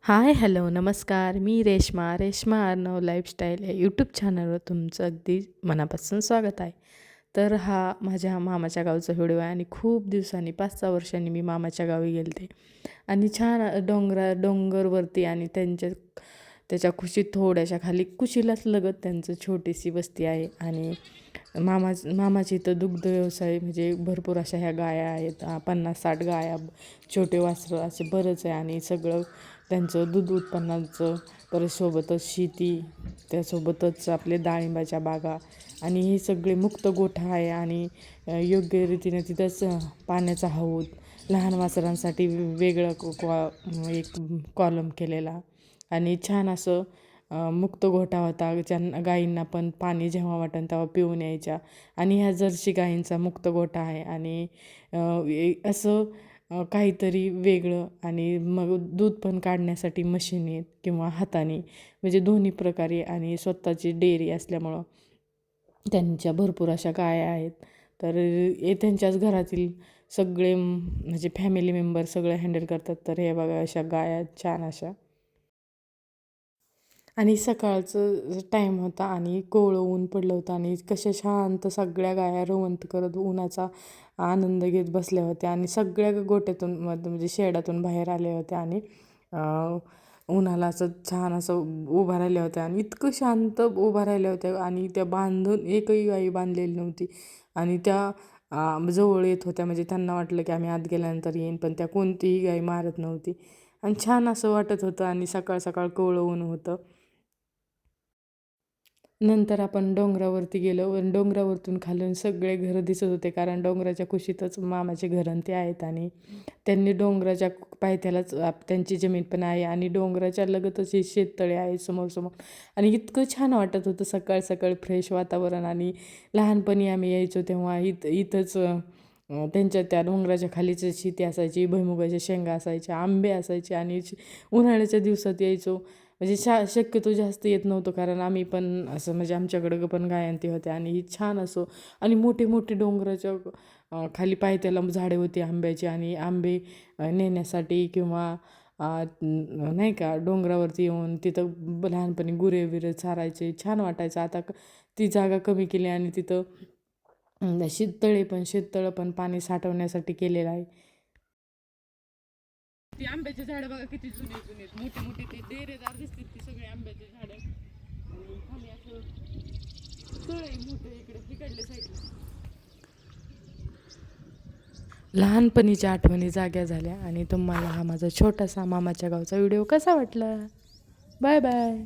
हाय, hello, नमस्कार. मी Reshma Arnav lifestyle या YouTube चॅनलवर तुमचं अगदी मनापासून स्वागत आहे. तर हा माझ्या मामाच्या गावचा व्हिडिओ आहे आणि खूप दिवसांनी 5-6 वर्षांनी मी मामाच्या गावी गेले आणि छान डोंगरवरती आणि त्याच्या कुशीत थोड्याशा खाली कुशीलाच लगत त्यांचं छोटीशी वस्ती आहे आणि मामाची इथं दुग्ध व्यवसाय म्हणजे भरपूर अशा ह्या गाया आहेत. 50-60 गाया, छोटे वासरं असे बरंच आहे आणि सगळं त्यांचं दूध उत्पन्नाचं, परत सोबतच शेती, त्यासोबतच आपले डाळिंबाच्या बागा आणि हे सगळे मुक्त गोठा आहे आणि योग्य रीतीने तिथंच पाण्याचा हौद, लहान वासरांसाठी वेगळं एक कॉलम केलेला आणि छान असं मुक्त गोठा होता. ज्यांना गायींना पण पाणी जेव्हा वाटेल तेव्हा पिऊन यायच्या आणि ह्या जर्सी गायींचा मुक्त गोठा आहे आणि असं काहीतरी वेगळं आणि मग दूध पण काढण्यासाठी मशीनीत किंवा हाताने म्हणजे दोन्ही प्रकारे आणि स्वतःची डेअरी असल्यामुळं त्यांच्या भरपूर अशा गाया आहेत. तर त्यांच्याच घरातील सगळे म्हणजे फॅमिली मेंबर सगळे हँडल करतात. तर हे बघा अशा गाया छान अशा आणि सकाळचं टाईम होता आणि कोवळं ऊन पडलं होतं आणि कशा शांत सगळ्या गाया रवंत करत उन्हाचा आनंद घेत बसल्या होत्या आणि सगळ्या गोट्यातून म्हणजे शेडातून बाहेर आल्या होत्या आणि उन्हाला असं छान असं उभा राहिल्या होत्या आणि इतकं शांत उभा राहिल्या होत्या आणि त्या बांधून एकही गाई बांधलेली नव्हती आणि त्या जवळ येत होत्या म्हणजे त्यांना वाटलं की आम्ही आत गेल्यानंतर येईन, पण त्या कोणतीही गाई मारत नव्हती आणि छान असं वाटत होतं आणि सकाळ सकाळ कोवळं ऊन होतं. नंतर आपण डोंगरावरती गेलो आणि डोंगरावरतून खालून सगळे घरं दिसत होते कारण डोंगराच्या कुशीतच मामाचे घरं ते आहेत आणि त्यांनी डोंगराच्या पायथ्यालाच त्यांची जमीन पण आहे आणि डोंगराच्या लगतच हे शेततळे आहे समोर आणि इतकं छान वाटत होतं सकाळ सकाळ फ्रेश वातावरण आणि लहानपणी आम्ही यायचो तेव्हा इथंच त्यांच्या त्या डोंगराच्या खालीच शेती असायची, भुईमुगाच्या शेंगा असायच्या, आंबे असायचे आणि उन्हाळ्याच्या दिवसात यायचो. म्हणजे शक्यतो जास्त येत नव्हतं कारण आम्ही पण असं म्हणजे आमच्याकडं पण गायांती होत्या आणि ही छान असो आणि मोठे मोठे डोंगराच्या खाली पायथ्याला झाडे होती आंब्याची आणि आंबे नेण्यासाठी किंवा नाही का डोंगरावरती येऊन तिथं लहानपणी गुरे बिरे चारायचे छान वाटायचं. आता ती जागा कमी केली आणि तिथं शेततळं पण पाणी साठवण्यासाठी केलेलं आहे. ती आंब्याची झाडं बघा किती जुने जुने मोठे मोठे ते डेरेदार दिसतील ती सगळे आंब्याची झाडं आणि खाली असं तळ मोठं इकडे तिकडल्या साईडला. लहानपणीच्या आठवणी जाग्या झाल्या आणि तुम्हाला हा माझा छोटासा मामाच्या गावचा व्हिडिओ कसा वाटला? Bye bye.